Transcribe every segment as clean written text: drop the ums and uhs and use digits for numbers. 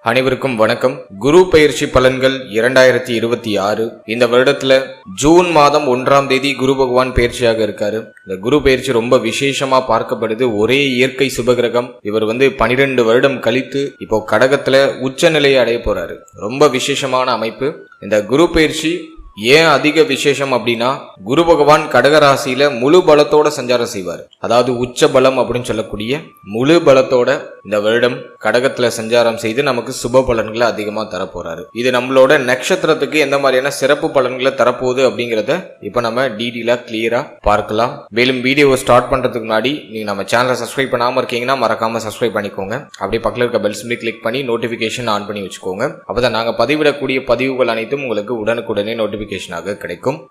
அனைவருக்கும் வணக்கம். குரு பெயர்ச்சி பலன்கள் 2026. இந்த வருடத்துல ஜூன் மாதம் 1ஆம் தேதி குரு பகவான் பெயர்ச்சியாக இருக்காரு. இந்த குரு பெயர்ச்சி ரொம்ப விசேஷமா பார்க்கப்படுது. ஒரே இயற்கை சுபகிரகம். இவர் 12 வருடம் கழித்து இப்போ கடகத்துல உச்ச நிலையை அடைய போறாரு. ரொம்ப விசேஷமான அமைப்பு. இந்த குரு பெயர்ச்சி ஏன் அதிக விசேஷம் அப்படின்னா, குரு பகவான் கடகராசியில முழு பலத்தோட சஞ்சாரம் செய்வார். அதாவது உச்ச பலம் அப்படின்னு சொல்லக்கூடிய முழு பலத்தோட இந்த வருடம் கடகத்துல சஞ்சாரம் செய்து நமக்கு சுப பலன்களை அதிகமா தரப்போறாரு. இது நம்மளோட நட்சத்திரத்துக்கு எந்த மாதிரியான சிறப்பு பலன்களை தரப்போகுது அப்படிங்கறத இப்ப நம்ம டீடெயிலா கிளியரா பார்க்கலாம். மேலும் வீடியோவை ஸ்டார்ட் பண்றதுக்கு முன்னாடி நீங்க நம்ம சேனலை சப்ஸ்கிரைப் பண்ணாம இருக்கீங்கன்னா மறக்காம சப்ஸ்கிரைப் பண்ணிக்கோங்க. அப்படியே பக்கத்துல இருக்க பெல் சிம்பலை கிளிக் பண்ணி நோட்டிபிகேஷன் ஆன் பண்ணி வச்சுக்கோங்க. அப்பதான் நாங்க பதிவிடக்கூடிய பதிவுகள் அனைத்தும் உங்களுக்கு உடனுக்குடனே நோட்டிபிகேஷனாக கிடைக்கும்.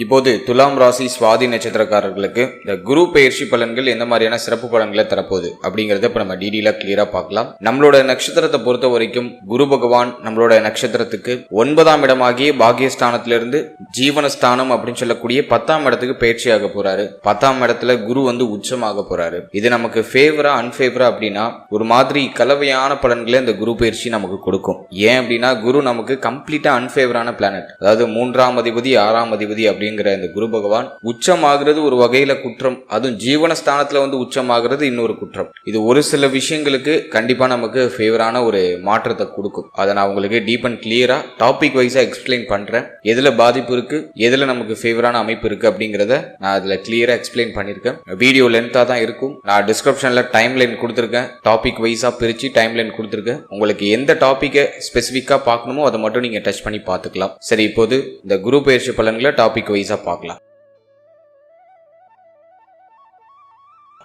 இப்போது துலாம் ராசி சுவாதி நட்சத்திரக்காரர்களுக்கு இந்த குரு பெயர்ச்சி பலன்கள் எந்த மாதிரியான சிறப்பு பலன்களை தரப்போகுது அப்படிங்கறத இப்ப நம்ம டீடெயிலா கிளியரா பார்க்கலாம். நம்மளோட நட்சத்திரத்தை பொறுத்த வரைக்கும் குரு பகவான் நம்மளோட நட்சத்திரத்துக்கு 9ஆம் இடமாகிய பாகியஸ்தானத்திலிருந்து ஜீவனஸ்தானம் அப்படின்னு சொல்லக்கூடிய 10ஆம் இடத்துக்கு பயிற்சியாக போறாரு. 10ஆம் இடத்துல குரு உச்சமாக போறாரு. இது நமக்கு ஃபேவரா அன்ஃபேவரா அப்படின்னா ஒரு மாதிரி கலவையான பலன்களை இந்த குரு பயிற்சி நமக்கு கொடுக்கும். ஏன் அப்படின்னா குரு நமக்கு கம்ப்ளீட்டா அன்ஃபேவரான பிளானட். அதாவது 3ஆம் அதிபதி 6ஆம் அதிபதி அப்படிங்கிற இந்த குரு பகவான் உச்சமாகிறது ஒரு வகையில குற்றம். அதுவும் ஜீவனஸ்தானத்துல உச்சமாகிறது இன்னொரு குற்றம். இது ஒரு சில விஷயங்களுக்கு கண்டிப்பா நமக்கு ஃபேவரான ஒரு மாற்றத்தை கொடுக்கும். அதை நான் உங்களுக்கு டீப் அண்ட் கிளியரா டாபிக் வைஸா எக்ஸ்பிளைன் பண்றேன். எதுல பாதிப்பு இருக்கு, எதுல நமக்கு ஃபேவரான அமைப்பு இருக்கு அப்படிங்கறத நான் அதுல கிளியரா எக்ஸ்பிளைன் பண்ணிருக்கேன். வீடியோ லென்த்தா தான் இருக்கும். நான் டிஸ்கிரிப்ஷன்ல டைம் லைன் கொடுத்திருக்கேன். டாபிக் வைஸா பிரிச்சு டைம் லைன் கொடுத்திருக்கேன். உங்களுக்கு எந்த டாபிக்கை ஸ்பெசிபிக்கா பார்க்கணுமோ அதை மட்டும் நீங்க டச் பண்ணி பார்த்துக்கலாம். சரி, இப்போது இந்த குரு பெயர்ச்சி பலன்களை டாபிக் வைஸா பார்க்கலாம்.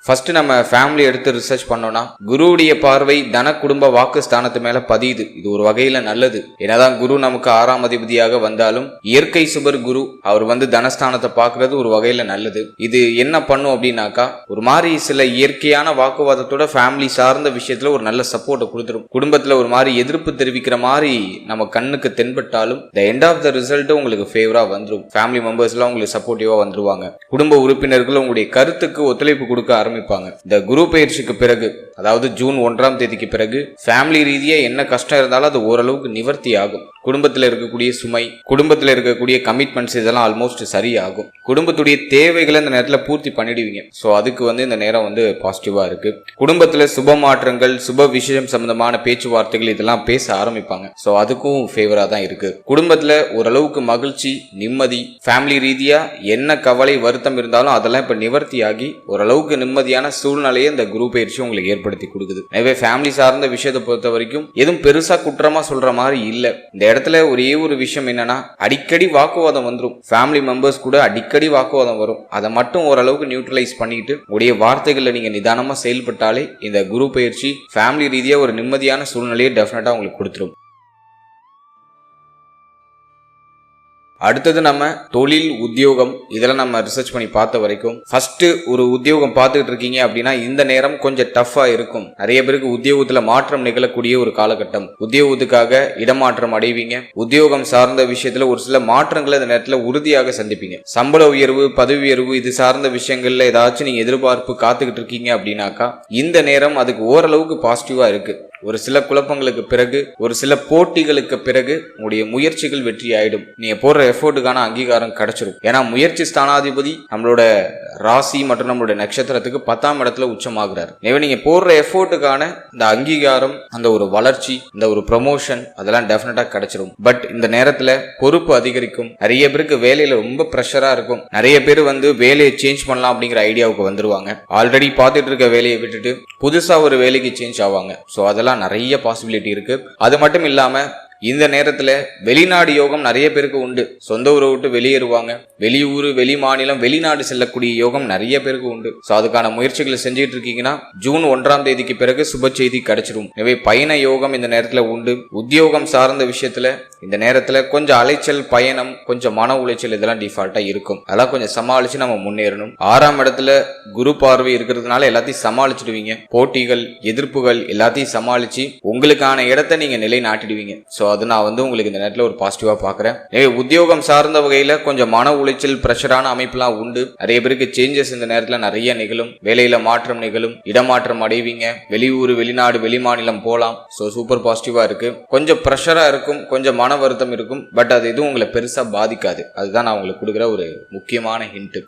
ஃபர்ஸ்ட் நம்ம ஃபேமிலி எடுத்து ரிசர்ச் பண்ணோம்னா குருவுடைய பார்வை தன குடும்ப வாக்கு ஸ்தானத்து மேல பதியுது. இது ஒரு வகையில நல்லது. என்னதான் குரு நமக்கு 6ஆம் அதிபதியாக வந்தாலும் இயற்கை சுபர் குரு அவர் தனஸ்தானத்தை பார்க்கறது ஒரு வகையில நல்லது. இது என்ன பண்ணும் அப்படின்னாக்கா ஒரு மாதிரி சில இயற்கையான வாக்குவாதத்தோட ஃபேமிலி சார்ந்த விஷயத்துல ஒரு நல்ல சப்போர்ட்டை கொடுத்துரும். குடும்பத்துல ஒரு மாதிரி எதிர்ப்பு தெரிவிக்கிற மாதிரி நம்ம கண்ணுக்கு தென்பட்டாலும் the end of the result உங்களுக்கு ஃபேவரா வந்துடும். ஃபேமிலி மெம்பர்ஸ் எல்லாம் உங்களுக்கு சப்போர்ட்டிவா வந்துருவாங்க. குடும்ப உறுப்பினர்கள் உங்களுடைய கருத்துக்கு ஒத்துழைப்பு கொடுக்க ஆரம்பிப்பாங்க. இந்த குரு பெயர்ச்சிக்கு பிறகு, அதாவது ஜூன் 1ஆம் தேதிக்கு பிறகு ஃபேமிலி ரீதியா என்ன கஷ்டம் இருந்தாலும் அது ஓரளவுக்கு நிவர்த்தி ஆகும். குடும்பத்தில் இருக்கக்கூடிய சுமை, குடும்பத்தில் இருக்கக்கூடிய கமிட்மெண்ட்ஸ் இதெல்லாம் ஆல்மோஸ்ட் சரியாகும். குடும்பத்துடைய தேவைகளை இந்த நேரத்தில் பூர்த்தி பண்ணிடுவீங்க. ஸோ அதுக்கு இந்த நேரம் பாசிட்டிவா இருக்கு. குடும்பத்துல சுப மாற்றங்கள், சுப விஷயம் சம்பந்தமான பேச்சுவார்த்தைகள் இதெல்லாம் பேச ஆரம்பிப்பாங்க. ஸோ அதுக்கும் ஃபேவரா தான் இருக்கு. குடும்பத்துல ஓரளவுக்கு மகிழ்ச்சி, நிம்மதி, ஃபேமிலி ரீதியா என்ன கவலை வருத்தம் இருந்தாலும் அதெல்லாம் இப்ப நிவர்த்தி ஆகி ஓரளவுக்கு நிம்மதியான சூழ்நிலையை இந்த குரு பயிற்சி உங்களுக்கு ஏற்படுத்தி கொடுக்குது. எனவே ஃபேமிலி சார்ந்த விஷயத்தை பொறுத்த வரைக்கும் எதுவும் பெருசா குற்றமா சொல்ற மாதிரி இல்ல. இந்த இடத்துல ஒரே ஒரு விஷயம் என்னன்னா, அடிக்கடி வாக்குவாதம் வந்துடும். ஃபேமிலி மெம்பர்ஸ் கூட அடிக்கடி வாக்குவாதம் வரும். அதை மட்டும் ஓரளவுக்கு நியூட்ரலைஸ் பண்ணிட்டு உடைய வார்த்தைகளை நீங்க நிதானமா செயல்பட்டாலே இந்த குரு பயிற்சி ஃபேமிலி ரீதியா ஒரு நிம்மதியான சூழ்நிலையை டெஃபினட்டா உங்களுக்கு கொடுத்துரும். அடுத்தது நம்ம தொழில், உத்தியோகம் இதெல்லாம் நம்ம ரிசர்ச் பண்ணி பார்த்த வரைக்கும் ஃபர்ஸ்ட் ஒரு உத்தியோகம் பார்த்துக்கிட்டு இருக்கீங்க அப்படின்னா இந்த நேரம் கொஞ்சம் டஃபா இருக்கும். நிறைய பேருக்கு உத்தியோகத்துல மாற்றம் நிகழக்கூடிய ஒரு காலகட்டம். உத்தியோகத்துக்காக இடமாற்றம் அடைவீங்க. உத்தியோகம் சார்ந்த விஷயத்துல ஒரு சில மாற்றங்களை இந்த நேரத்துல உறுதியாக சந்திப்பீங்க. சம்பள உயர்வு, பதவி உயர்வு இது சார்ந்த விஷயங்கள்ல ஏதாச்சும் நீங்க எதிர்பார்ப்பு காத்துக்கிட்டு இருக்கீங்க அப்படின்னாக்கா இந்த நேரம் அதுக்கு ஓரளவுக்கு பாசிட்டிவா இருக்கு. ஒரு சில குழப்பங்களுக்கு பிறகு, ஒரு சில போட்டிகளுக்கு பிறகு உங்களுடைய முயற்சிகள் வெற்றி ஆயிடும். நீங்க போடுற எஃபோர்ட்டுக்கான அங்கீகாரம் கிடைச்சிடும். ஏன்னா முயற்சி ஸ்தானாதிபதி நம்மளோட ராசி மற்றும் நம்மளுடைய நட்சத்திரத்துக்கு 10ஆம் இடத்துல உச்சமாகிறார். எனவே நீங்க போடுற எஃபோர்ட்டுக்கான இந்த அங்கீகாரம், அந்த ஒரு வளர்ச்சி, இந்த ஒரு ப்ரமோஷன் அதெல்லாம் டெஃபினட்டா கிடைச்சிடும். பட் இந்த நேரத்துல பொறுப்பு அதிகரிக்கும். நிறைய பேருக்கு வேலையில ரொம்ப ப்ரெஷரா இருக்கும். நிறைய பேர் வேலையை சேஞ்ச் பண்ணலாம் அப்படிங்கிற ஐடியாவுக்கு வந்துருவாங்க. ஆல்ரெடி பார்த்துட்டு இருக்க வேலையை விட்டுட்டு புதுசா ஒரு வேலைக்கு சேஞ்ச் ஆவாங்க. ஸோ அதெல்லாம் நிறைய பாசிபிலிட்டி இருக்கு. அது மட்டும் இல்லாம இந்த நேரத்துல வெளிநாடு யோகம் நிறைய பேருக்கு உண்டு. சொந்த ஊரை விட்டு வெளியேறுவாங்க. வெளியூர், வெளி மாநிலம், வெளிநாடு செல்லக்கூடிய யோகம் நிறைய பேருக்கு உண்டு. சோ அதுக்கான முயற்சிகளை செஞ்சுட்டு இருக்கீங்கன்னா ஜூன் 1ஆம் தேதிக்கு பிறகு சுப செய்தி கிடைச்சிடும். எனவே பயண யோகம் இந்த நேரத்துல உண்டு. உத்தியோகம் சார்ந்த விஷயத்துல இந்த நேரத்துல கொஞ்சம் அலைச்சல், பயணம், கொஞ்சம் மன உளைச்சல் இதெல்லாம் டிஃபால்ட்டா இருக்கும். அதெல்லாம் கொஞ்சம் சமாளிச்சு நம்ம முன்னேறணும். 6ஆம் இடத்துல குரு பார்வை இருக்கிறதுனால எல்லாத்தையும் சமாளிச்சிடுவீங்க. போட்டிகள், எதிர்ப்புகள் எல்லாத்தையும் சமாளிச்சு உங்களுக்கான இடத்தை நீங்க நிலைநாட்டிடுவீங்க. சோ அது நான் வந்து உங்களுக்கு இந்த நேரத்தில் ஒரு பாசிட்டிவா பாக்குறேன். உத்தியோகம் சார்ந்த வகையில கொஞ்சம் மன உளைச்சல் பிரஷரான அமைப்புலாம் உண்டு. நிறைய பேருக்கு சேஞ்சஸ் இந்த நேரத்தில் நிறைய நிகழும். வேலையில மாற்றம் நிகழும், இடமாற்றம் அடைவீங்க, வெளியூர் வெளிநாடு வெளிமாநிலம் போலாம். ஸோ சூப்பர் பாசிட்டிவா இருக்கு. கொஞ்சம் ப்ரெஷரா இருக்கும், கொஞ்சம் மன வருத்தம் இருக்கும், பட் அது எதுவும் உங்களை பெருசா பாதிக்காது. அதுதான் நான் உங்களுக்கு கொடுக்குற ஒரு முக்கியமான ஹிண்ட்.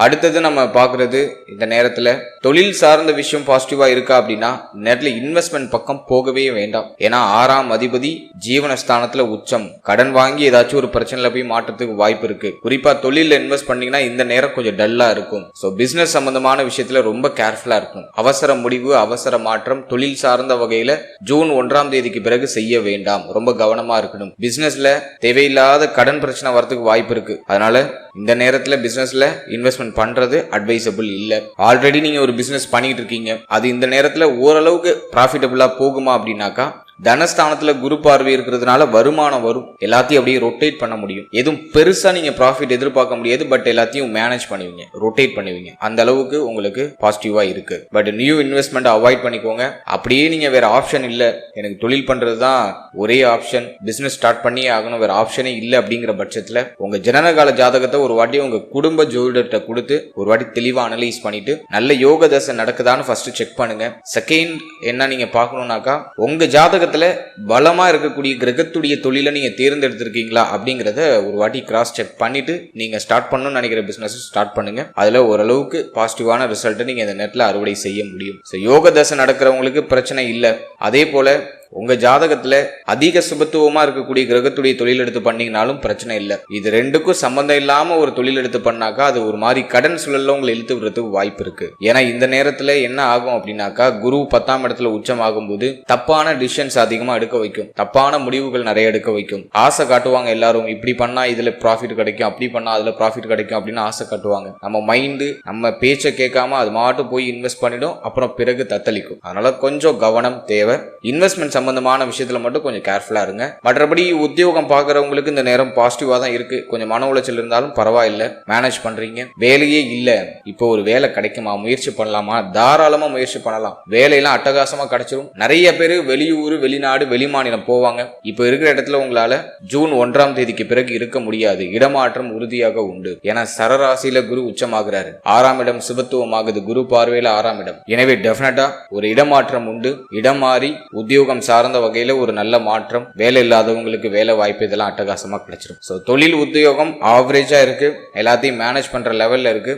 அடுத்தது நம்ம பார்க்கறது இந்த நேரத்தில் தொழில் சார்ந்த விஷயம் பாசிட்டிவா இருக்கா அப்படின்னா நேரத்தில் இன்வெஸ்ட்மெண்ட் பக்கம் போகவே வேண்டாம். ஏன்னா 6ஆம் அதிபதி ஜீவனஸ்தானத்துல உச்சம். கடன் வாங்கி ஏதாச்சும் ஒரு பிரச்சனையில போய் மாற்றத்துக்கு வாய்ப்பு இருக்கு. குறிப்பா தொழில இன்வெஸ்ட் பண்ணீங்கன்னா இந்த நேரம் கொஞ்சம் டல்லா இருக்கும். ஸோ பிசினஸ் சம்பந்தமான விஷயத்துல ரொம்ப கேர்ஃபுல்லா இருக்கும். அவசர முடிவு, அவசர மாற்றம் தொழில் சார்ந்த வகையில ஜூன் 1ஆம் தேதிக்கு பிறகு செய்ய வேண்டாம். ரொம்ப கவனமா இருக்கணும். பிசினஸ்ல தேவையில்லாத கடன் பிரச்சனை வரதுக்கு வாய்ப்பு இருக்கு. அதனால இந்த நேரத்தில் பிசினஸ்ல இன்வெஸ்ட்மெண்ட் பண்றது அட்வைசபிள் இல்ல. ஆல்ரெடி நீங்க ஒரு பிசினஸ் பண்ணிட்டு இருக்கீங்க, அது இந்த நேரத்துல ஓரளவுக்கு ப்ராஃபிட்டபிளா போகுமா அப்படின்னாக்கா தனஸ்தானத்துல குரு பார்வை இருக்கிறதுனால வருமானம் வரும். எல்லாத்தையும் அப்படியே ரொட்டேட் பண்ண முடியும். எதுவும் பெருசா நீங்க ப்ராஃபிட் எதிர்பார்க்க முடியாது, பட் எல்லாத்தையும் மேனேஜ் பண்ணுவீங்க, ரொட்டேட் பண்ணுவீங்க. அந்த அளவுக்கு உங்களுக்கு பாசிட்டிவா இருக்கு. பட் நியூ இன்வெஸ்ட்மெண்ட் அவாய்ட் பண்ணிக்கோங்க. அப்படியே நீங்க வேற ஆப்ஷன் இல்ல, எனக்கு தொழில் பண்றது தான் ஒரே ஆப்ஷன், பிசினஸ் ஸ்டார்ட் பண்ணியே ஆகணும், வேற ஆப்ஷனே இல்லை அப்படிங்கிற பட்சத்துல உங்க ஜனனகால ஜாதகத்தை ஒரு வாட்டி உங்க குடும்ப ஜோதிடர்கிட்ட கொடுத்து ஒரு வாட்டி தெளிவா அனலைஸ் பண்ணிட்டு நல்ல யோக தசை நடக்குதான்னு ஃபர்ஸ்ட் செக் பண்ணுங்க. செகண்ட் என்ன நீங்க பார்க்கணும்னாக்கா உங்க ஜாதக பலமா இருக்கக்கூடிய கிரகத்துடைய தொழிலை நீங்க தேர்ந்தெடுத்திருக்கீங்களா அப்படிங்கறத ஒரு வாட்டி கிராஸ் செக் பண்ணிட்டு நீங்க ஸ்டார்ட் பண்ணணும்னு நினைக்கிற பிசினஸ் ஸ்டார்ட் பண்ணுங்க. அதுல ஓரளவுக்கு பாசிட்டிவான ரிசல்ட் நீங்க இந்த நேரத்தில் அறுவடை செய்ய முடியும். யோக தசை நடக்கிறவங்களுக்கு பிரச்சனை இல்லை. அதே போல உங்க ஜாதகத்துல அதிக சுபத்துவமா இருக்கக்கூடிய கிரகத்துடைய தொழில் எடுத்து பண்ணீங்கனாலும் பிரச்சனை இல்லை. இது ரெண்டுக்கும் சம்பந்தம் இல்லாம ஒரு தொழில் எடுத்து பண்ணாக்கா அது ஒரு மாதிரி கடன் சூழல்ல உங்களை இழுத்து விடுறதுக்கு வாய்ப்பு இருக்கு. ஏன்னா இந்த நேரத்துல என்ன ஆகும் அப்படின்னாக்கா குரு 10ஆம் இடத்துல உச்சம் ஆகும்போது தப்பான டிசிஷன்ஸ் அதிகமா எடுக்க வைக்கும், தப்பான முடிவுகள் நிறைய எடுக்க வைக்கும். ஆசை காட்டுவாங்க எல்லாரும், இப்படி பண்ணா இதுல ப்ராஃபிட் கிடைக்கும், அப்படி பண்ணா அதுல ப்ராஃபிட் கிடைக்கும் அப்படின்னு ஆசை காட்டுவாங்க. நம்ம மைண்டு நம்ம பேச்சை கேட்காம அது மாட்டு போய் இன்வெஸ்ட் பண்ணிடும், அப்புறம் பிறகு தத்தளிக்கும். அதனால கொஞ்சம் கவனம் தேவை. இன்வெஸ்ட்மெண்ட் சம்பந்தமான விஷயத்துல மட்டும் கொஞ்சம் கேர்ஃபுல்லா இருங்க. மற்றபடி உத்தியோகம் பார்க்கறவங்களுக்கு இந்த நேரம் பாசிட்டிவா தான் இருக்கு. கொஞ்சம் மன உளைச்சல் இருந்தாலும் பரவாயில்ல, மேனேஜ் பண்றீங்க. வேலையே இல்ல, இப்போ ஒரு வேலை கிடைக்குமா, முயற்சி பண்ணலாமா, தாராளமா முயற்சி பண்ணலாம். வேலையெல்லாம் அட்டகாசமா கிடைச்சிரும். நிறைய பேர் வெளியூர் வெளிநாடு வெளிமாநிலம் போவாங்க. இப்போ இருக்கிற இடத்துல உங்களால ஜூன் 1ஆம் தேதிக்கு பிறகு இருக்க முடியாது. இடமாற்றம் உறுதியாக உண்டு. ஏன்னா சரராசியில குரு உச்சமாகிறாரு. 6ஆம் இடம் சுபத்துவமாகுது, குரு பார்வையில 6ஆம் இடம். எனவே டெஃபினட்டா ஒரு இடமாற்றம் உண்டு. இடம் மாறி உத்தியோகம் சார்ந்த வகையில ஒரு நல்ல மாற்றம், வேலை இல்லாதவங்களுக்கு வேலை வாய்ப்பு இதெல்லாம் அட்டகாசமா கிடைச்சிடும். ஸோ தொழில் உத்தியோகம் ஆவரேஜா இருக்கு, எல்லாத்தையும் மேனேஜ் பண்ற லெவல்ல இருக்கு.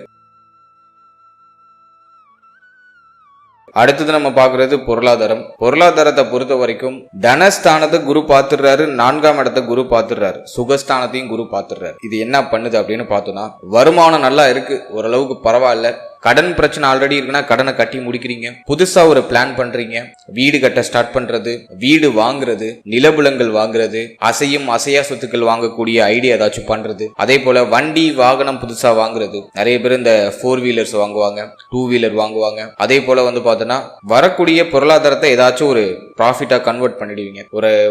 அடுத்தது நம்ம பார்க்கறது பொருளாதாரம். பொருளாதாரத்தை பொறுத்த வரைக்கும் தனஸ்தானத்தை குரு பார்த்துடுறாரு, 4ஆம் இடத்தை குரு பார்த்துடுறாரு, சுகஸ்தானத்தையும் குரு பார்த்துடுறாரு. இது என்ன பண்ணுது அப்படின்னு பார்த்தோம்னா வருமானம் நல்லா இருக்கு, ஓரளவுக்கு பரவாயில்ல. கடன் பிரச்சனை ஆல்ரெடி இருக்குன்னா கடனை கட்டி முடிக்கிறீங்க. புதுசா ஒரு பிளான் பண்றீங்க, வீடு கட்ட ஸ்டார்ட் பண்றது, வீடு வாங்குறது, நிலபுலங்கள் வாங்குறது, அசையும் அசையா சொத்துக்கள் வாங்கக்கூடிய ஐடியா ஏதாச்சும் பண்றது. அதே போல வண்டி வாகனம் புதுசா வாங்குறது. நிறைய பேர் இந்த 4 வீலர்ஸ் வாங்குவாங்க, 2 வீலர் வாங்குவாங்க. அதே போல வந்து பார்த்தோன்னா வரக்கூடிய பொருளாதாரத்தை ஏதாச்சும் ஒரு ப்ராஃபிட்டா கன்வெர்ட் பண்ணிடுவீங்க,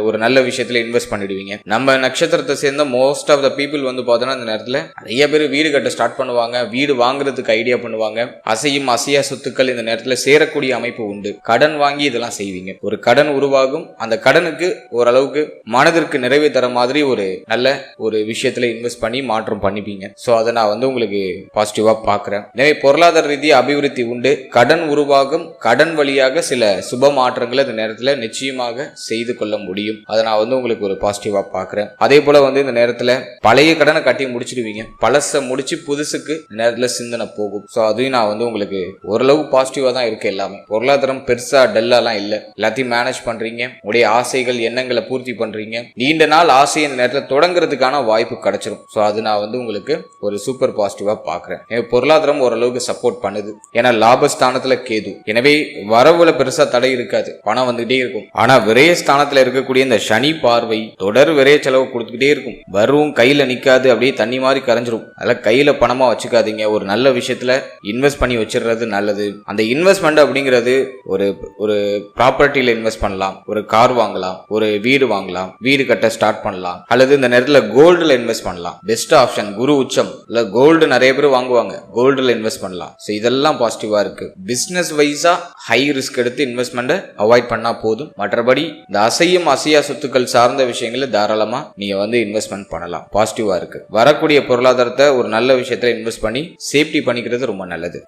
ஒரு நல்ல விஷயத்துல இன்வெஸ்ட் பண்ணிடுவீங்க. நம்ம நட்சத்திரத்தை சேர்ந்த மோஸ்ட் ஆஃப் த பீப்புள் வந்து பார்த்தோன்னா இந்த நேரத்தில் நிறைய பேர் வீடு கட்ட ஸ்டார்ட் பண்ணுவாங்க, வீடு வாங்குறதுக்கு ஐடியா பண்ணுவாங்க. அசையும் அசையா சொத்துக்கள் இந்த நேரத்தில் சேரக்கூடிய அமைப்பு உண்டு. கடன் வாங்கி இதெல்லாம் செய்வீங்க. ஒரு கடன் உருவாகும், அந்த கடனுக்கு ஓரளவுக்கு மனதிற்கு நிறைவே தர மாதிரி ஒரு நல்ல ஒரு விஷயத்துல இன்வெஸ்ட் பண்ணி மாற்றம் பண்ணிப்பீங்க. ஸோ அதை நான் வந்து உங்களுக்கு பாசிட்டிவா பார்க்கிறேன். எனவே பொருளாதார ரீதியாக அபிவிருத்தி உண்டு. கடன் உருவாகும், கடன் வழியாக சில சுப மாற்றங்களை இந்த நேரத்தில் நிச்சயமாக செய்து கொள்ள முடியும். அதை நான் வந்து உங்களுக்கு ஒரு பாசிட்டிவா பார்க்கிறேன். அதே போல வந்து இந்த நேரத்தில் பழைய கடனை கட்டி முடிச்சிடுவீங்க, பழசை முடிச்சு புதுசுக்கு இந்த நேரத்தில் சிந்தனை போகும். ஸோ அதையும் நான் வந்து உங்களுக்கு ஓரளவு பாசிட்டிவா தான் இருக்கு. எல்லாமே பொருளாதாரம் பெருசா டல்லாலாம் இல்லை, எல்லாத்தையும் மேனேஜ் பண்றீங்க. உடைய ஆசைகள் எண்ணங்களை பூர்த்தி பண்றீங்க. நீண்ட நாள் ஆசை இந்த நேரத்தில் தொடங்குறதுக்கான வாய்ப்பு கிடைச்சிடும். ஸோ அது நான் வந்து உங்களுக்கு ஒரு சூப்பர் பாசிட்டிவா பார்க்கிறேன். பொருளாதாரம் ஓரளவுக்கு சப்போர்ட் பண்ணுது. ஏன்னா லாபஸ்தானத்துல கேது, எனவே வரவுல பெருசா தடை இருக்காது, பணம் வந்துகிட்டே இருக்கும். ஆனா விரயஸ்தானத்துல இருக்கக்கூடிய இந்த சனி பார்வை தொடர் விரைய செலவு கொடுத்துக்கிட்டே இருக்கும். வரும் கையில நிக்காது, அப்படியே தண்ணி மாதிரி கரைஞ்சிரும். அதெல்லாம் கையில பணமா வச்சுக்காதீங்க. ஒரு நல்ல விஷயத்துல இன்வெஸ்ட் பண்ணி வச்சிடுறது நல்லது. அந்த இன்வெஸ்ட்மெண்ட் அப்படிங்கிறது ஒரு ப்ராப்பர்ட்டியில இன்வெஸ்ட் பண்ணலாம், ஒரு கார் வாங்கலாம், ஒரு வீடு வாங்கலாம், வீடு கட்ட ஸ்டார்ட் பண்ணலாம், அல்லது இந்த நேரத்தில் கோல்டுல இன்வெஸ்ட் பண்ணலாம். பெஸ்ட் ஆப்ஷன் குரு உச்சம் இல்ல கோல்டு நிறைய பேர் வாங்குவாங்க, கோல்டுல இன்வெஸ்ட் பண்ணலாம். ஸோ இதெல்லாம் பாசிட்டிவா இருக்கு. பிசினஸ் வைஸா ஹை ரிஸ்க் எடுத்து இன்வெஸ்ட்மெண்ட் அவாய்ட் பண்ணா போதும். போதும். மற்றபடி இந்த அசையும் அசையா சொத்துக்கள் சார்ந்த விஷயங்களை தாராளமா நீங்க இன்வெஸ்ட்மெண்ட் பண்ணலாம். பாசிட்டிவா இருக்கு. வரக்கூடிய பொருளாதாரத்தை ஒரு நல்ல விஷயத்துல இன்வெஸ்ட் பண்ணி சேஃப்டி பண்ணிக்கிறது ரொம்ப நல்லது.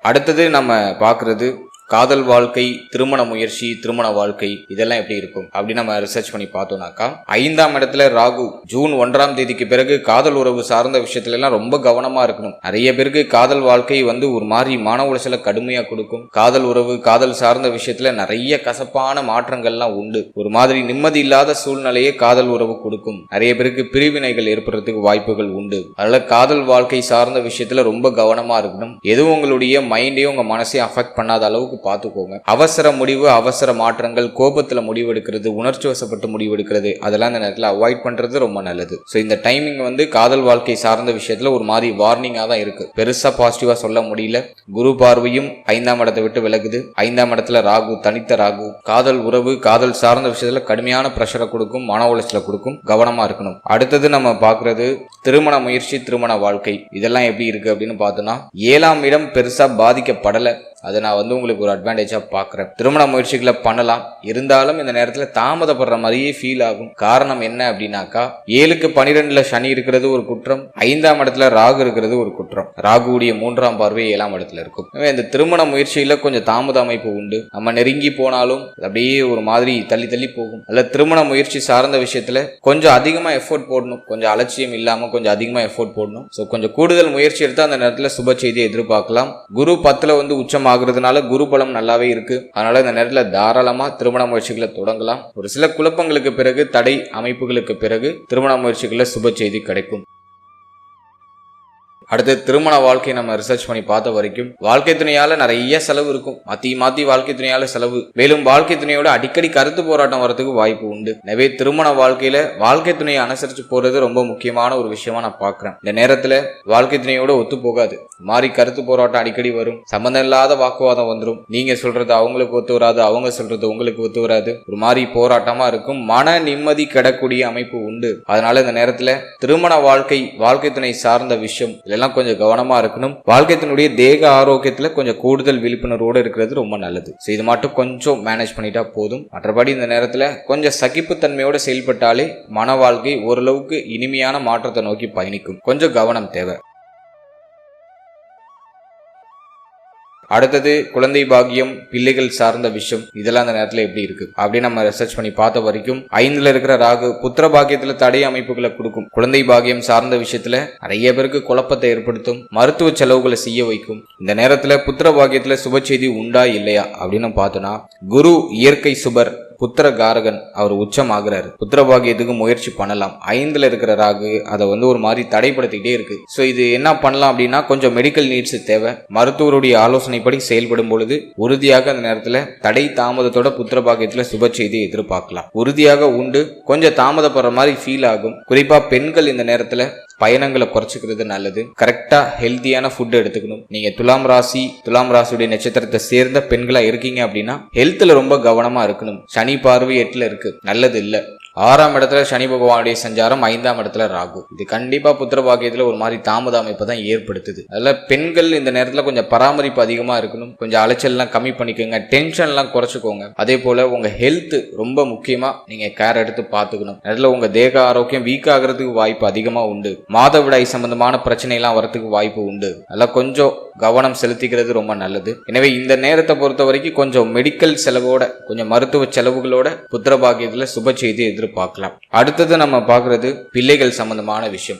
அடுத்தது நம்ம பார்க்கறது காதல் வாழ்க்கை, திருமண முயற்சி, திருமண வாழ்க்கை இதெல்லாம் எப்படி இருக்கும் அப்படின்னு நம்ம ரிசர்ச் பண்ணி பார்த்தோம்னாக்கா 5ஆம் இடத்துல ராகு ஜூன் 1ஆம் தேதிக்கு பிறகு காதல் உறவு சார்ந்த விஷயத்துல எல்லாம் ரொம்ப கவனமா இருக்கணும். நிறைய பேருக்கு காதல் வாழ்க்கை ஒரு மாதிரி மன உளைச்சலை கடுமையா கொடுக்கும். காதல் உறவு, காதல் சார்ந்த விஷயத்துல நிறைய கசப்பான மாற்றங்கள்லாம் உண்டு. ஒரு மாதிரி நிம்மதி இல்லாத சூழ்நிலையே காதல் உறவு கொடுக்கும். நிறைய பேருக்கு பிரிவினைகள் ஏற்படுறதுக்கு வாய்ப்புகள் உண்டு. அதனால காதல் வாழ்க்கை சார்ந்த விஷயத்துல ரொம்ப கவனமா இருக்கணும். எதுவும் உங்களுடைய மைண்டையும் உங்க மனசையும் அஃபெக்ட் பண்ணாத அளவுக்கு பார்த்துக்கோங்க. அவசர முடிவு, அவசர மாற்றங்கள், கோபத்துல முடிவெடுக்கிறது, உணர்ச்சி வசப்பட்டு முடிவெடுக்கிறது, அதெல்லாம் இந்த நேரத்தில் அவாய்ட் பண்றது ரொம்ப நல்லது. ஸோ இந்த டைமிங் காதல் வாழ்க்கை சார்ந்த விஷயத்துல ஒரு மாதிரி வார்னிங்கா தான் இருக்கு. பெருசா பாசிட்டிவா சொல்ல முடியல. குரு பார்வையும் 5ஆம் இடத்தை விட்டு விலகுது. 5ஆம் இடத்துல ராகு, தனித்த ராகு காதல் உறவு, காதல் சார்ந்த விஷயத்துல கடுமையான பிரஷரை கொடுக்கும், மன உளைச்சலை கொடுக்கும். கவனமா இருக்கணும். அடுத்தது நம்ம பார்க்கறது திருமண முயற்சி, திருமண வாழ்க்கை இதெல்லாம் எப்படி இருக்கு அப்படின்னு பார்த்தோம்னா 7ஆம் இடம் பெருசா பாதிக்கப்படலை. அதை நான் உங்களுக்கு ஒரு அட்வான்டேஜா பார்க்குறேன். திருமண முயற்சிகளை பண்ணலாம். இருந்தாலும் இந்த நேரத்தில் தாமதப்படுற மாதிரியே ஃபீல் ஆகும். காரணம் என்ன அப்படின்னாக்கா 7க்கு 12ல சனி இருக்கிறது ஒரு குற்றம், 5ஆம் இடத்துல ராகு இருக்கிறது ஒரு குற்றம். ராகுடைய 3ஆம் பார்வை 7ஆம் இடத்துல இருக்கும். இந்த திருமண முயற்சியில கொஞ்சம் தாமத அமைப்பு உண்டு. நம்ம நெருங்கி போனாலும் அப்படியே ஒரு மாதிரி தள்ளி தள்ளி போகும். அல்ல திருமண முயற்சி சார்ந்த விஷயத்துல கொஞ்சம் அதிகமா எஃபோர்ட் போடணும். கொஞ்சம் அலட்சியம் இல்லாம கொஞ்சம் அதிகமா எஃபோர்ட் போடணும். ஸோ கொஞ்சம் கூடுதல் முயற்சி எடுத்து அந்த நேரத்தில் சுப செய்தியை எதிர்பார்க்கலாம். குரு 10ல உச்சம் ஆகுறதுனால குரு பலம் நல்லாவே இருக்கு. அதனால இந்த நேரத்தில் தாராளமா திருமண முயற்சிகளை தொடங்கலாம். ஒரு சில குழப்பங்களுக்கு பிறகு, தடை அமைப்புகளுக்கு பிறகு திருமண முயற்சிகளில் சுப செய்தி கிடைக்கும். அடுத்து திருமண வாழ்க்கை நம்ம ரிசர்ச் பண்ணி பார்த்த வரைக்கும் வாழ்க்கை துணையால நிறைய செலவு இருக்கும். மாத்தி வாழ்க்கை துணையால செலவு, மேலும் வாழ்க்கை துணையோட அடிக்கடி கருத்து போராட்டம் வரதுக்கு வாய்ப்பு உண்டு. எனவே திருமண வாழ்க்கையில வாழ்க்கை துணையை அனுசரிச்சு போறது ரொம்ப முக்கியமான ஒரு விஷயமா நான் பாக்குறேன். இந்த நேரத்துல வாழ்க்கை துணையோட ஒத்து போகாது. மாறி கருத்து போராட்டம் அடிக்கடி வரும். சம்பந்தம் இல்லாத வாக்குவாதம் வந்துடும். நீங்க சொல்றது அவங்களுக்கு ஒத்து வராது, அவங்க சொல்றது உங்களுக்கு ஒத்து வராது. ஒரு மாதிரி போராட்டமா இருக்கும். மன நிம்மதி கிடக்கூடிய அமைப்பு உண்டு. அதனால இந்த நேரத்துல திருமண வாழ்க்கை, வாழ்க்கை துணை சார்ந்த விஷயம் எல்லாம் கொஞ்சம் கவனமா இருக்கணும். வாழ்க்கையினுடைய தேக ஆரோக்கியத்துல கொஞ்சம் கூடுதல் விழிப்புணர்வோடு இருக்கிறது ரொம்ப நல்லது. இது மட்டும் கொஞ்சம் மேனேஜ் பண்ணிட்டா போதும். மற்றபடி இந்த நேரத்துல கொஞ்சம் சகிப்புத்தன்மையோட செயல்பட்டாலே மன வாழ்க்கை ஓரளவுக்கு இனிமையான மாற்றத்தை நோக்கி பயணிக்கும். கொஞ்சம் கவனம் தேவை. அடுத்தது குழந்தை பாக்கியம், பிள்ளைகள் சார்ந்த விஷயம் இதெல்லாம் அந்த நேரத்தில் எப்படி இருக்கு அப்படின்னு நம்ம ரிசர்ச் பண்ணி பார்த்த வரைக்கும் 5ல இருக்கிற ராகு புத்திர பாக்கியத்துல தடை அமைப்புகளை கொடுக்கும். குழந்தை பாக்கியம் சார்ந்த விஷயத்துல நிறைய பேருக்கு குழப்பத்தை ஏற்படுத்தும். மருத்துவ செலவுகளை செய்ய வைக்கும். இந்த நேரத்துல புத்திர பாக்கியத்துல சுப செய்தி உண்டா இல்லையா அப்படின்னு பார்த்தோம்னா குரு இயற்கை சுபர், புத்திர காரகன், அவர் உச்சம் ஆகுறாரு. புத்திர பாக்கியத்துக்கு முயற்சி பண்ணலாம். 5ல இருக்கிற ராகு அதை ஒரு மாதிரி தடைப்படுத்திக்கிட்டே இருக்கு. ஸோ இது என்ன பண்ணலாம் அப்படின்னா கொஞ்சம் மெடிக்கல் நீட்ஸ் தேவை. மருத்துவருடைய ஆலோசனைப்படி செயல்படும் பொழுது உறுதியாக அந்த நேரத்தில் தடை தாமதத்தோட புத்திர பாக்கியத்துல சுப செய்தியை எதிர்பார்க்கலாம். உறுதியாக உண்டு. கொஞ்சம் தாமதப்படுற மாதிரி ஃபீல் ஆகும். குறிப்பா பெண்கள் இந்த நேரத்துல பயணங்களை குறைச்சிக்கிறது நல்லது. கரெக்டா ஹெல்த்தியான ஃபுட் எடுத்துக்கணும். நீங்க துலாம் ராசியுடைய நட்சத்திரத்தை சேர்ந்த பெண்களா இருக்கீங்க அப்படின்னா ஹெல்த்ல ரொம்ப கவனமா இருக்கணும். சனி பார்வை 8ல இருக்கு, நல்லது இல்ல. 6ஆம் இடத்துல சனி பகவானுடைய சஞ்சாரம், 5ஆம் இடத்துல ராகு. இது கண்டிப்பா புத்திர பாக்கியத்துல ஒரு மாதிரி தாமத அமைப்பை தான் ஏற்படுத்துது. அதுல பெண்கள் இந்த நேரத்துல கொஞ்சம் பராமரிப்பு அதிகமா இருக்கணும். கொஞ்சம் அலைச்சல்லாம் கம்மி பண்ணிக்கோங்க. டென்ஷன் எல்லாம் குறைச்சிக்கோங்க. அதே போல உங்க ஹெல்த் ரொம்ப முக்கியமா நீங்க கேர் எடுத்து பாத்துக்கணும். அதுல உங்க தேக ஆரோக்கியம் வீக் ஆகிறதுக்கு வாய்ப்பு அதிகமா உண்டு. மாதவிடாய் சம்பந்தமான பிரச்சனை எல்லாம் வரதுக்கு வாய்ப்பு உண்டு. அதெல்லாம் கொஞ்சம் கவனம் செலுத்திக்கிறது ரொம்ப நல்லது. எனவே இந்த நேரத்தை பொறுத்த வரைக்கும் கொஞ்சம் மெடிக்கல் செலவோட, கொஞ்சம் மருத்துவ செலவுகளோட புத்திர பாக்கியத்துல சுப செய்தி எதிர்பார்க்கலாம். அடுத்தது நம்ம பார்க்கறது பிள்ளைகள் சம்பந்தமான விஷயம்.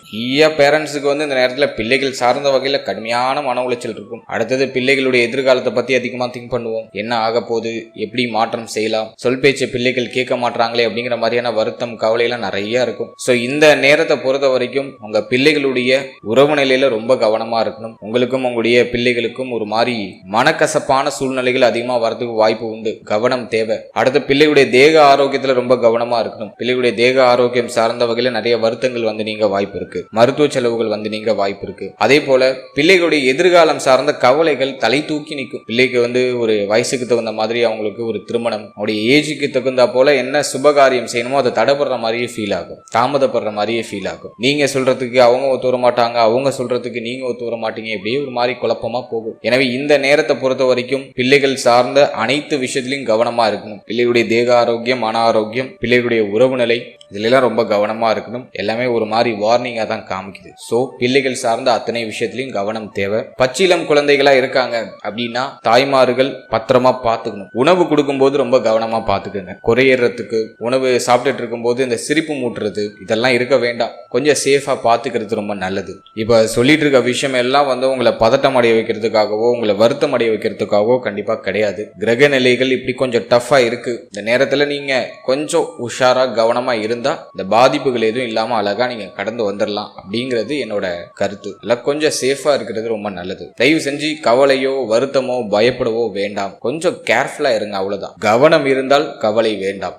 பேரண்ட்ஸுக்கு இந்த நேரத்துல பிள்ளைகள் சார்ந்த வகையில கடுமையான மன உளைச்சல் இருக்கும். அடுத்தது பிள்ளைகளுடைய எதிர்காலத்தை பத்தி அதிகமா திங்க் பண்ணுவோம். என்ன ஆக போகுது, எப்படி மாற்றம் செய்யலாம், சொல் பேச்சை பிள்ளைகள் கேட்க மாட்டாங்களே அப்படிங்கிற மாதிரியான வருத்தம், கவலை எல்லாம் நிறைய இருக்கும். சோ இந்த நேரத்தை பொறுத்த வரைக்கும் உங்க பிள்ளைகளுடைய உறவு நிலையில ரொம்ப கவனமா இருக்கணும். உங்களுக்கும் உங்களுடைய பிள்ளைகளுக்கும் ஒரு மாதிரி மனக்கசப்பான சூழ்நிலைகள் அதிகமா வரதுக்கு வாய்ப்பு உண்டு. கவனம் தேவை. அடுத்த பிள்ளைகளுடைய தேக ஆரோக்கியத்துல ரொம்ப கவனமா இருக்கணும். பிள்ளைகளுடைய தேக ஆரோக்கியம் சார்ந்த வகையில நிறைய வருத்தங்கள் வந்து நீங்க வாய்ப்பு இருக்கு. மருத்துவ செலவுகள் வந்து நீங்க வாய்ப்பு இருக்கு. அதே போல பிள்ளைகளுடைய எதிர்காலம் சார்ந்த கவலைகள் தலை தூக்கி நிற்கும். பிள்ளைக்கு வந்து ஒரு வயசுக்கு தகுந்த மாதிரி அவங்களுக்கு ஒரு திருமணம், அவருடைய ஏஜுக்கு தகுந்தா போல என்ன சுபகாரியம் செய்யணுமோ அதை தடைப்படுற மாதிரியே ஃபீல் ஆகும், தாமதப்படுற மாதிரியே ஃபீல் ஆகும். நீங்க சொல்றதுக்கு அவங்க ஒத்து வர மாட்டாங்க, அவங்க சொல்றதுக்கு நீங்க ஒத்து வர மாட்டீங்க, இப்படியே ஒரு மாதிரி குழப்பமா போகும். எனவே இந்த நேரத்தை பொறுத்த வரைக்கும் பிள்ளைகள் சார்ந்த அனைத்து விஷயத்திலையும் கவனமா இருக்கணும். பிள்ளைகளுடைய தேக ஆரோக்கியம், மன ஆரோக்கியம், பிள்ளைகளுடைய உறவு நிலை, இதுல எல்லாம் ரொம்ப கவனமா இருக்கணும். எல்லாமே ஒரு மாதிரி வார்னிங்கா தான் காமிக்குது. சோ பிள்ளைகள் சார்ந்த அத்தனை விஷயத்திலையும் கவனம் தேவை. பச்சிலம் குழந்தைகளா இருக்காங்க அப்படின்னா தாய்மார்கள் பத்திரமா பாத்துக்கணும். உணவு கொடுக்கும் போது ரொம்ப கவனமா பாத்துக்கோங்க. குறையறதுக்கு உணவு சாப்பிட்டுட்டு இருக்கும் போது இந்த சிரிப்பு மூட்டுறது இதெல்லாம் இருக்க வேண்டாம். கொஞ்சம் சேஃபா பாத்துக்கிறது ரொம்ப நல்லது. இப்ப சொல்லிட்டு இருக்க விஷயம் எல்லாம் வந்து உங்களை பதட்டம் அடைய வைக்கிறதுக்காகவோ உங்களை வருத்தம் அடைய வைக்கிறதுக்காகவோ கண்டிப்பா கிடையாது. கிரக நிலைகள் இப்படி கொஞ்சம் டஃபா இருக்கு. இந்த நேரத்துல நீங்க கொஞ்சம் உஷாரா கவனமா இருந்தா இந்த பாதிப்புகள் எதுவும் இல்லாம அழகா நீங்க கடந்து வந்துடலாம் அப்படிங்கிறது என்னோட கருத்து. எல்லாம் கொஞ்சம் சேஃபா இருக்கிறது ரொம்ப நல்லது. தயவு செஞ்சு கவலையோ வருத்தமோ பயப்படவோ வேண்டாம். கொஞ்சம் கேர்ஃபுல்லா இருங்க, அவ்வளவுதான். கவனம் இருந்தால் கவலை வேண்டாம்.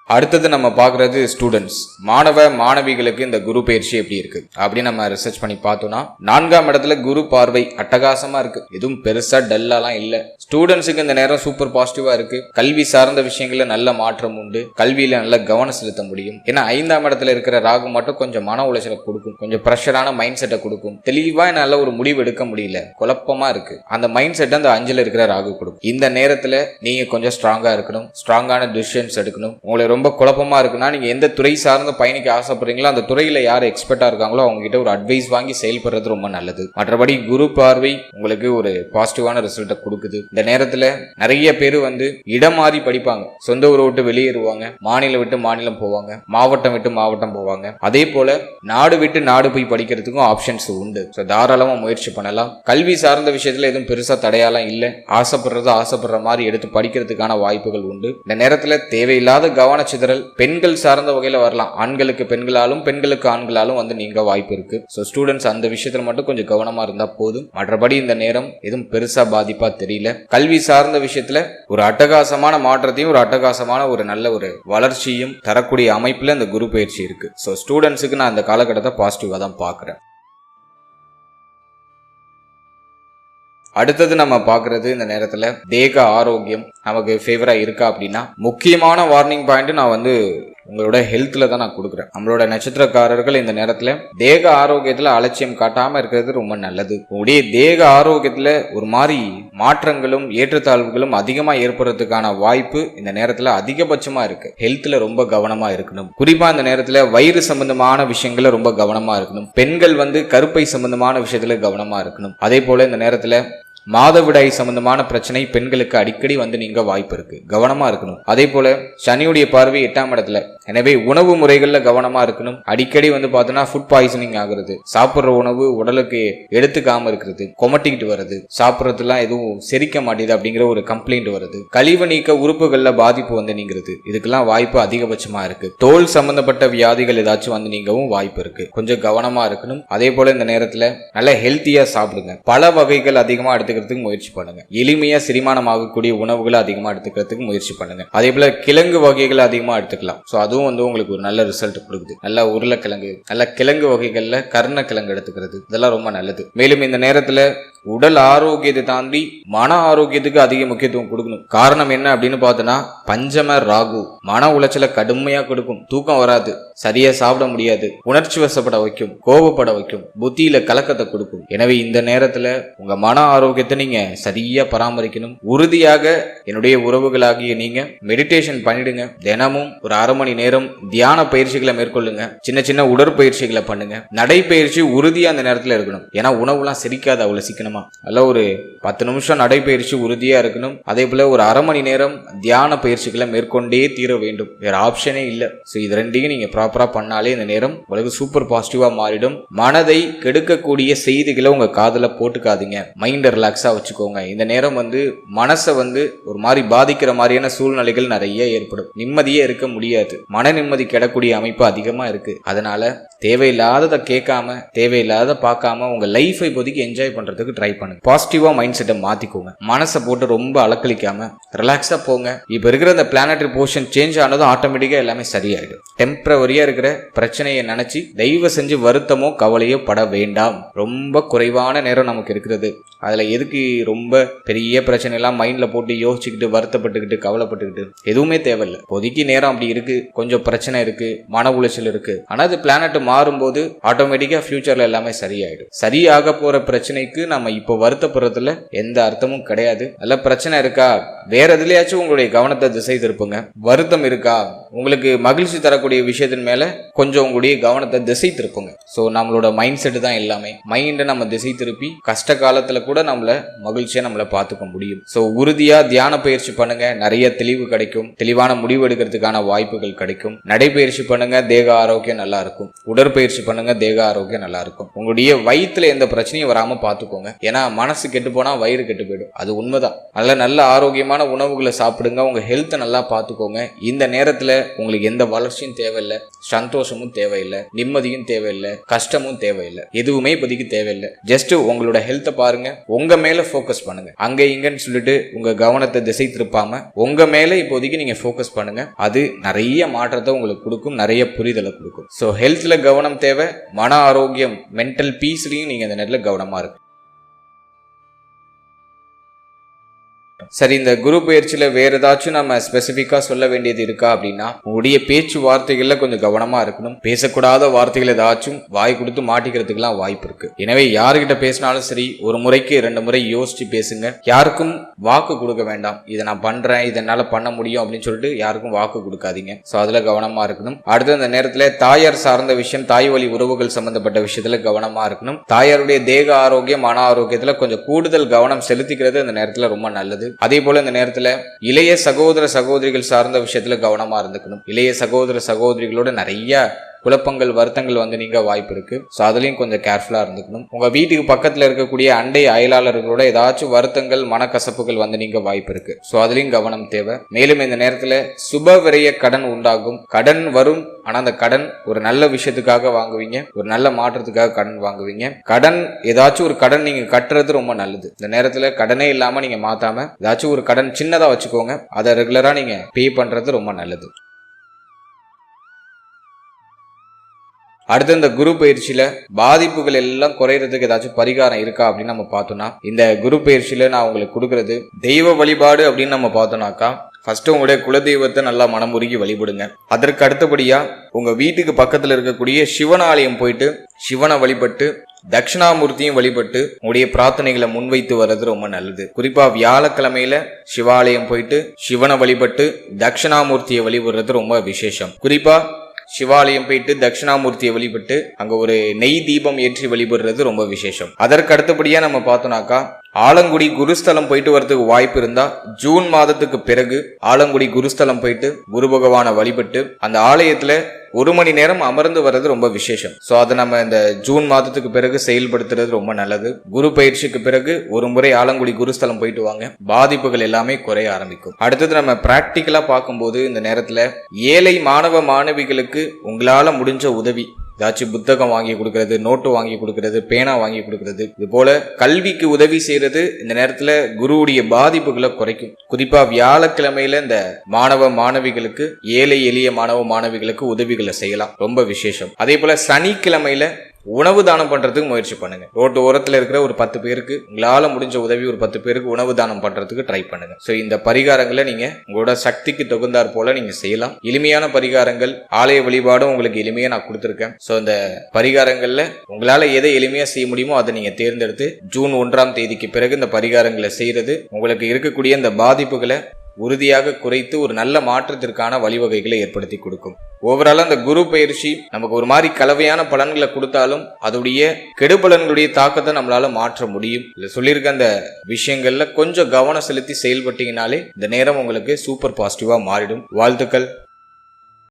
அடுத்தது நம்ம பார்க்கறது ஸ்டூடெண்ட்ஸ், மாணவ மாணவிகளுக்கு இந்த குரு பயிற்சி எப்படி இருக்கு அப்படின்னு நம்ம ரிசர்ச் பண்ணி பார்த்தோம்னா 4ஆம் இடத்துல குரு பார்வை அட்டகாசமா இருக்கு. எதுவும் பெருசா டல்லாலாம் இல்ல. ஸ்டூடெண்ட்ஸுக்கு இந்த நேரம் சூப்பர் பாசிட்டிவா இருக்கு. கல்வி சார்ந்த விஷயங்கள்ல நல்ல மாற்றம் உண்டு. கல்வியில நல்ல கவனம் செலுத்த முடியும். ஏன்னா 5ஆம் இடத்துல இருக்கிற ராகு மட்டும் கொஞ்சம் மன உளைச்சலை கொடுக்கும், கொஞ்சம் ப்ரெஷரான மைண்ட் செட்டை கொடுக்கும். தெளிவா நல்ல ஒரு முடிவு எடுக்க முடியல, குழப்பமா இருக்கு. அந்த மைண்ட் செட் அந்த 5ல இருக்கிற ராகு கொடுக்கும். இந்த நேரத்துல நீங்க கொஞ்சம் ஸ்ட்ராங்கா இருக்கணும், ஸ்ட்ராங்கான டிசிஷன்ஸ் எடுக்கணும். உங்களை ரொம்ப குழப்பமா இருக்குன்னா நீங்க எந்த துறை சார்ந்த பயணிக்க ஆசைப்படுறீங்களோ அந்த துறையில யார் எக்ஸ்பர்ட்டா இருக்காங்களோ அவங்க கிட்ட ஒரு அட்வைஸ் வாங்கி செயல்படுறது ரொம்ப நல்லது. மற்றபடி குரு பார்வை உங்களுக்கு ஒரு பாசிட்டிவான ரிசல்ட்டை கொடுக்குது. இந்த நேரத்துல நிறைய பேர் வந்து இடம் மாறி படிப்பாங்க, சொந்த ஊரை விட்டு வெளியேறுவாங்க, மாநிலம் விட்டு மாநிலம் போவாங்க, மாவட்டம் விட்டு மாவட்டம் போவாங்க. அதே போல நாடு விட்டு நாடு போய் படிக்கிறதுக்கும் ஆப்ஷன்ஸ் உண்டு. தாராளமா முயற்சி பண்ணலாம். கல்வி சார்ந்த விஷயத்துல எதுவும் பெருசா தடையாலாம் இல்லை. ஆசைப்படுற மாதிரி எடுத்து படிக்கிறதுக்கான வாய்ப்புகள் உண்டு. இந்த நேரத்துல தேவையில்லாத கவன சிதறல் பெண்கள் சார்ந்த வகையில வரலாம். ஆண்களுக்கு பெண்களாலும் பெண்களுக்கு ஆண்களாலும் வந்து நீங்க வாய்ப்பு இருக்கு. ஸோ ஸ்டூடெண்ட்ஸ் அந்த விஷயத்துல மட்டும் கொஞ்சம் கவனமா இருந்தா போதும். மற்றபடி இந்த நேரம் எதுவும் பெருசா பாதிப்பா தெரியல. கல்வி சார்ந்த விஷயத்துல ஒரு அட்டகாசமான மாற்றத்தையும் ஒரு அட்டகாசமான ஒரு நல்ல ஒரு வளர்ச்சியும் தரக்கூடிய அமைப்புல இந்த குரு பயிற்சி இருக்கு. ஸோ ஸ்டூடெண்ட்ஸுக்கு நான் அந்த காலகட்டத்தை பாசிட்டிவா தான் பாக்குறேன். அடுத்தது நம்ம பாக்குறது இந்த நேரத்துல தேக ஆரோக்கியம் நமக்கு ஃபேவரா இருக்கா அப்படின்னா முக்கியமான வார்னிங் பாயிண்ட் நான் வந்து உங்களோட ஹெல்த்ல தான் நான் கொடுக்குறேன். நம்மளோட நட்சத்திரக்காரர்கள் இந்த நேரத்துல தேக ஆரோக்கியத்துல அலட்சியம் காட்டாம இருக்கிறது ரொம்ப நல்லது. உங்களுடைய தேக ஆரோக்கியத்துல ஒரு மாதிரி மாற்றங்களும் ஏற்றத்தாழ்வுகளும் அதிகமா ஏற்படுறதுக்கான வாய்ப்பு இந்த நேரத்துல அதிகபட்சமா இருக்கு. ஹெல்த்ல ரொம்ப கவனமா இருக்கணும். குறிப்பா இந்த நேரத்துல வயிறு சம்பந்தமான விஷயங்கள்ல ரொம்ப கவனமா இருக்கணும். பெண்கள் வந்து கருப்பை சம்பந்தமான விஷயத்துல கவனமா இருக்கணும். அதே போல இந்த நேரத்துல மாதவிடாய் சம்பந்தமான பிரச்சனை பெண்களுக்கு அடிக்கடி வந்து நீங்க வாய்ப்பு இருக்கு, கவனமா இருக்கணும். அதே போல சனியுடைய பார்வை 8ஆம் இடத்துல, எனவே உணவு முறைகள்ல கவனமா இருக்கணும். அடிக்கடி வந்து பார்த்தோன்னா ஃபுட் பாய்சனிங் ஆகுறது, சாப்பிட்ற உணவு உடலுக்கு எடுத்துக்காம இருக்கிறது, கொமட்டிக்கிட்டு வருது, சாப்பிட்றதுலாம் எதுவும் செரிக்க மாட்டேது அப்படிங்கிற ஒரு கம்ப்ளைண்ட் வருது, கழிவு நீக்க உறுப்புகள்ல பாதிப்பு வந்து நீங்கிறது, இதுக்கெல்லாம் வாய்ப்பு அதிகபட்சமா இருக்கு. தோல் சம்பந்தப்பட்ட வியாதிகள் ஏதாச்சும் வந்து நீங்கவும் வாய்ப்பு இருக்கு. கொஞ்சம் கவனமா இருக்கணும். அதே போல இந்த நேரத்துல நல்ல ஹெல்த்தியா சாப்பிடுங்க. பல வகைகள் அதிகமா எடுத்துக்கிறதுக்கு முயற்சி பண்ணுங்க. எளிமையா செரிமானம் ஆகக்கூடிய உணவுகளை அதிகமா எடுத்துக்கிறதுக்கு முயற்சி பண்ணுங்க. அதே போல கிழங்கு வகைகளை அதிகமா எடுத்துக்கலாம். சோ அதுவும் வந்து உங்களுக்கு ஒரு நல்ல ரிசல்ட் கொடுக்குது. நல்ல உருளைக்கிழங்கு, நல்ல கிழங்கு வகைகள்ல கருணக்கிழங்கு எடுத்துக்கிறது, இதெல்லாம் ரொம்ப நல்லது. மேலும் இந்த நேரத்துல உடல் ஆரோக்கியத்தை தாண்டி மன ஆரோக்கியத்துக்கு அதிக முக்கியத்துவம் கொடுக்கணும். காரணம் என்ன அப்படின்னு பார்த்தோன்னா பஞ்சம ராகு மன உளைச்சலை கடுமையா கொடுக்கும். தூக்கம் வராது, சரியா சாப்பிட முடியாது, உணர்ச்சி வசப்பட வைக்கும், கோபப்பட வைக்கும், புத்தியில கலக்கத்தை கொடுக்கும். எனவே இந்த நேரத்துல உங்க மன ஆரோக்கியத்தை நீங்க சரியா பராமரிக்கணும். உறுதியாக என்னுடைய உறவுகளாகிய நீங்க மெடிடேஷன் பண்ணிடுங்க. தினமும் ஒரு அரை மணி நேரம் தியான பயிற்சிகளை மேற்கொள்ளுங்க. சின்ன சின்ன உடற்பயிற்சிகளை பண்ணுங்க. நடைப்பயிற்சி உறுதியா அந்த நேரத்துல இருக்கணும். ஏன்னா உணவுலாம் செரிக்காது அவ்வளவு சீக்கிரம். அல்ல ஒரு 10 நிமிஷம் நடைபயிற்சி உறுதியா இருக்கணும். அதே போல ஒரு அரை மணி நேரம் தியான பயிற்சிகளை மேற்கொண்டே தீர வேண்டும். வேற ஆப்ஷனே இல்ல. சோ இது ரெண்டையும் நீங்க ப்ராப்பரா பண்ணாலே இந்த நேரம் உங்களுக்கு சூப்பர் பாசிட்டிவா மாறிடும். மனதை கெடுக்கக்கூடிய செய்திகளை உங்க காதுல போட்டுக்காதீங்க. மைண்டை ரிலாக்ஸா வச்சுக்கோங்க. இந்த நேரம் வந்து மனசை வந்து ஒரு மாதிரி பாதிக்கிற மாதிரியான சூழ்நிலைகள் நிறைய ஏற்படும். நிம்மதியே இருக்க முடியாது. மன நிம்மதி கெடக்கூடிய அமைப்பு அதிகமா இருக்கு. அதனால தேவையில்லாததை கேட்காம தேவையில்லாத பார்க்காம உங்க லைஃபை இப்போதைக்கு என்ஜாய் பண்றதுக்கு ட்ரை பண்ணுங்க. பாசிட்டிவா மைண்ட் செட்டை மாத்திக்கோங்க. மனசை போட்டு ரொம்ப அலக்களிக்காம ரிலாக்ஸா போங்க. இப்ப இருக்கிற இந்த பிளானட்டரி போர்ஷன் சேஞ்ச் ஆனதும் ஆட்டோமேட்டிக்கா எல்லாமே சரியாயிடும். டெம்பரவரியா இருக்கிற பிரச்சனையை நினைச்சு தயவு செஞ்சு வருத்தமோ கவலையோ பட வேண்டாம். ரொம்ப குறைவான நேரம் நமக்கு இருக்கிறது. அதுல எதுக்கு ரொம்ப பெரிய பிரச்சனை எல்லாம் மைண்ட்ல போட்டு யோசிச்சுக்கிட்டு வருத்தப்பட்டுக்கிட்டு கவலைப்பட்டுக்கிட்டு எதுவுமே தேவையில்லை. இப்போதைக்கு நேரம் அப்படி இருக்கு, கொஞ்சம் பிரச்சனை இருக்கு, மன உளைச்சல் இருக்கு. ஆனா அது பிளானட் மாறும்போது ஆட்டோமேட்டிக்கா ஃபியூச்சர்ல எல்லாமே சரியாயிடும். சரியாக போற பிரச்சனைக்கு நம்ம இப்போ வருத்தப்படுறதுல எந்த அர்த்தமும் கிடையாது. நல்ல பிரச்சனை இருக்கா, வேற எதுலயாச்சும் உங்களுடைய கவனத்தை திசை திருப்புங்க. வருத்தம் இருக்கா, உங்களுக்கு மகிழ்ச்சி தரக்கூடிய விஷயத்தின் மேல கொஞ்சம் உங்களுடைய கவனத்தை திசை திருப்புங்க. ஸோ நம்மளோட மைண்ட் செட் தான் எல்லாமே. மைண்டை நம்ம திசை திருப்பி கஷ்ட காலத்துல கூட நம்மள மகிழ்ச்சியா நம்மள பார்த்துக்க முடியும். ஸோ உறுதியா தியான பயிற்சி பண்ணுங்க, நிறைய தெளிவு கிடைக்கும். தெளிவான முடிவு எடுக்கிறதுக்கான வாய்ப்புகள் கிடைக்கும். நடைபயிற்சி பண்ணுங்க, தேக ஆரோக்கியம் நல்லா இருக்கும். உடற்பயிற்சி பண்ணுங்க, தேக ஆரோக்கியம் நல்லா இருக்கும். உங்களுடைய வயிற்றுல எந்த பிரச்சனையும் வராம பார்த்துக்கோங்க. ஏன்னா மனசு கெட்டு போனா வயிறு கெட்டு போயிடும். அது உண்மைதான். நல்ல ஆரோக்கியமான உணவுகளை சாப்பிடுங்க. உங்க ஹெல்த்தை நல்லா பார்த்துக்கோங்க. இந்த நேரத்துல உங்களுக்கு எந்த வளர்ச்சியும் தேவையில்லை, சந்தோஷமும் தேவையில்லை, நிம்மதியும் தேவையில்லை, கஷ்டமும் தேவையில்லை, எதுவுமே இப்போதைக்கு தேவையில்லை. ஜஸ்ட் உங்களோட ஹெல்த்தை பாருங்க, உங்க மேல ஃபோக்கஸ் பண்ணுங்க. அங்க இங்கன்னு சொல்லிட்டு உங்க கவனத்தை திசை திருப்பாம உங்க மேல இப்போதைக்கு நீங்க ஃபோக்கஸ் பண்ணுங்க. அது நிறைய மாற்றத்தை உங்களுக்கு கொடுக்கும், நிறைய புரிதலை கொடுக்கும். ஸோ ஹெல்த்ல கவனம் தேவை. மன ஆரோக்கியம், மென்டல் பீஸ்லயும் நீங்க இந்த நேரத்தில் கவனமா இருக்கு. சரி, இந்த குரு பயிற்சியில வேற ஏதாச்சும் நம்ம ஸ்பெசிபிக்கா சொல்ல வேண்டியது இருக்கா அப்படின்னா, உங்களுடைய பேச்சு வார்த்தைகள்ல கொஞ்சம் கவனமா இருக்கணும். பேசக்கூடாத வார்த்தைகள் ஏதாச்சும் வாய் கொடுத்து மாட்டிக்கிறதுக்கெல்லாம் வாய்ப்பு இருக்கு. எனவே யாருக்கிட்ட பேசினாலும் சரி, ஒரு முறைக்கு 2 முறை யோசிச்சு பேசுங்க. யாருக்கும் வாக்கு கொடுக்க வேண்டாம். இதை நான் பண்றேன், இதனால பண்ண முடியும் அப்படின்னு சொல்லிட்டு யாருக்கும் வாக்கு கொடுக்காதீங்க. ஸோ அதுல கவனமா இருக்கணும். அடுத்து அந்த நேரத்துல தாயார் சார்ந்த விஷயம், தாய் வழி உறவுகள் சம்பந்தப்பட்ட விஷயத்துல கவனமா இருக்கணும். தாயாருடைய தேக ஆரோக்கியம், மன ஆரோக்கியத்துல கொஞ்சம் கூடுதல் கவனம் செலுத்திக்கிறது இந்த நேரத்துல ரொம்ப நல்லது. அதே போல இந்த நேரத்துல இளைய சகோதர சகோதரிகள் சார்ந்த விஷயத்துல கவனமா இருந்துக்கணும். இளைய சகோதர சகோதரிகளோட நிறைய குழப்பங்கள், வருத்தங்கள் வந்து நீங்க வாய்ப்பு இருக்கு. ஸோ அதுலயும் கொஞ்சம் கேர்ஃபுல்லா இருந்துக்கணும். உங்க வீட்டுக்கு பக்கத்துல இருக்கக்கூடிய அண்டை அயலாளர்களோட ஏதாச்சும் வருத்தங்கள், மனக்கசப்புகள் வந்து நீங்க வாய்ப்பு இருக்கு. ஸோ அதுலயும் கவனம் தேவை. மேலும் இந்த நேரத்துல சுப விரைய கடன் உண்டாகும். கடன் வரும், ஆனா அந்த கடன் ஒரு நல்ல விஷயத்துக்காக வாங்குவீங்க, ஒரு நல்ல மாற்றத்துக்காக கடன் வாங்குவீங்க. கடன் ஏதாச்சும் ஒரு கடன் நீங்க கட்டுறது ரொம்ப நல்லது. இந்த நேரத்துல கடனே இல்லாம நீங்க மாத்தாம ஏதாச்சும் ஒரு கடன் சின்னதா வச்சுக்கோங்க. அதை ரெகுலரா நீங்க பே பண்றது ரொம்ப நல்லது. அடுத்து இந்த குரு பயிற்சியில பாதிப்புகள் எல்லாம் குறையறதுக்கு ஏதாச்சும் பரிகாரம் இருக்கா அப்படின்னு நம்ம பார்த்தோம்னா, இந்த குரு பயிற்சியில நான் உங்களுக்கு கொடுக்கறது தெய்வ வழிபாடு அப்படின்னு நம்ம பார்த்தோம்னாக்கா, ஃபர்ஸ்ட் உங்களுடைய குலதெய்வத்தை நல்லா மனமுருகி வழிபடுங்க. அதற்கு அடுத்தபடியா உங்க வீட்டுக்கு பக்கத்துல இருக்கக்கூடிய சிவன் ஆலயம் போயிட்டு சிவனை வழிபட்டு தட்சிணாமூர்த்தியும் வழிபட்டு உங்களுடைய பிரார்த்தனைகளை முன்வைத்து வர்றது ரொம்ப நல்லது. குறிப்பா வியாழக்கிழமையில சிவாலயம் போயிட்டு சிவனை வழிபட்டு தட்சிணாமூர்த்தியை வழிபடுறது ரொம்ப விசேஷம். குறிப்பா சிவாலயம் போயிட்டு தட்சிணாமூர்த்தியை வழிபட்டு அங்க ஒரு நெய் தீபம் ஏற்றி வழிபடுறது ரொம்ப விசேஷம். அதற்கு அடுத்தபடியா நம்ம பார்த்தோம்னாக்கா, ஆலங்குடி குருஸ்தலம் போயிட்டு வரதுக்கு வாய்ப்பு இருந்தா ஜூன் மாதத்துக்கு பிறகு ஆலங்குடி குருஸ்தலம் போயிட்டு குரு பகவானை வழிபட்டு அந்த ஆலயத்துல 1 மணி நேரம் அமர்ந்து வர்றது ரொம்ப விசேஷம். ஸோ அதை நம்ம இந்த ஜூன் மாதத்துக்கு பிறகு செயல்படுத்துறது ரொம்ப நல்லது. குரு பயிற்சிக்கு பிறகு ஒரு முறை ஆலங்குடி குருஸ்தலம் போயிட்டு வாங்க, பாதிப்புகள் எல்லாமே குறைய ஆரம்பிக்கும். அடுத்தது நம்ம பிராக்டிக்கலா பார்க்கும்போது இந்த நேரத்துல ஏழை மாணவ மாணவிகளுக்கு உங்களால முடிஞ்ச உதவி, ஏதாச்சும் புத்தகம் வாங்கி கொடுக்கறது, நோட்டு வாங்கி கொடுக்கறது, பேனா வாங்கி கொடுக்கறது, இது போல கல்விக்கு உதவி செய்யறது இந்த நேரத்துல குருவுடைய பாதிப்புகளை குறைக்கும். குறிப்பா வியாழக்கிழமையில இந்த மாணவ மாணவிகளுக்கு, ஏழை எளிய மாணவ மாணவிகளுக்கு உதவிகளை செய்யலாம், ரொம்ப விசேஷம். அதே போல சனிக்கிழமையில உணவு தானம் பண்றதுக்கு முயற்சி பண்ணுங்க. ரோட்டு ஓரத்துல இருக்கிற ஒரு 10 பேருக்கு உங்களால முடிஞ்ச உதவி, ஒரு 10 பேருக்கு உணவு தானம் பண்றதுக்கு ட்ரை பண்ணுங்க. சோ இந்த பரிகாரங்களை நீங்க உங்களோட சக்திக்கு தகுந்தாற் போல நீங்க செய்யலாம். எளிமையான பரிகாரங்கள், ஆலய வழிபாடும் உங்களுக்கு எளிமையா நான் கொடுத்துருக்கேன். சோ இந்த பரிகாரங்கள்ல உங்களால எதை எளிமையா செய்ய முடியுமோ அதை நீங்க தேர்ந்தெடுத்து ஜூன் 1ஆம் தேதிக்கு பிறகு இந்த பரிகாரங்களை செய்யறது உங்களுக்கு இருக்கக்கூடிய இந்த பாதிப்புகளை உறுதியாக குறைத்து ஒரு நல்ல மாற்றத்திற்கான வழிவகைகளை ஏற்படுத்தி கொடுக்கும். ஓவராலா அந்த குரு பயிற்சி நமக்கு ஒரு மாதிரி கலவையான பலன்களை கொடுத்தாலும் அதோடைய கெடுபலன்களுடைய தாக்கத்தை நம்மளால மாற்ற முடியும். இல்ல சொல்லியிருக்க அந்த விஷயங்கள்ல கொஞ்சம் கவனம் செலுத்தி செயல்பட்டீங்கனாலே இந்த நேரம் உங்களுக்கு சூப்பர் பாசிட்டிவா மாறிடும். வாழ்த்துக்கள்.